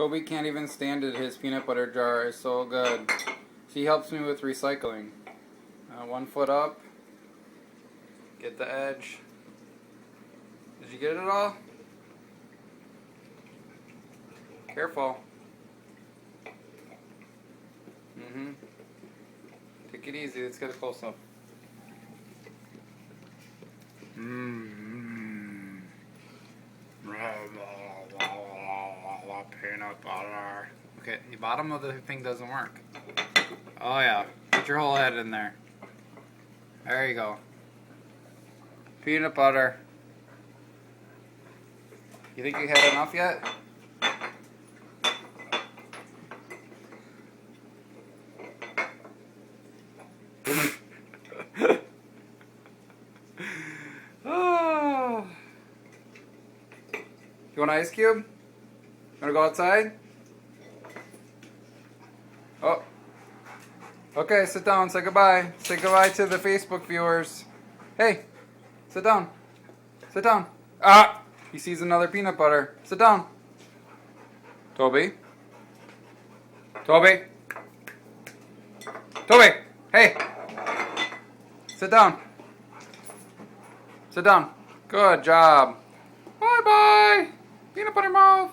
Toby can't even stand it. His peanut butter jar is so good. She helps me with recycling. 1 foot up. Get the edge. Did you get it all? Careful. Take it easy. Let's get a close up. Peanut butter. Okay, the bottom of the thing doesn't work. Oh yeah, put your whole head in there. There you go. Peanut butter. You think you had enough yet? Oh. You want an ice cube? Wanna go outside? Oh. Okay, sit down, say goodbye. Say goodbye to the Facebook viewers. Hey, sit down. Sit down. Ah! He sees another peanut butter. Sit down. Toby? Toby? Toby! Hey! Sit down. Sit down. Good job. Bye-bye. Peanut butter mouth.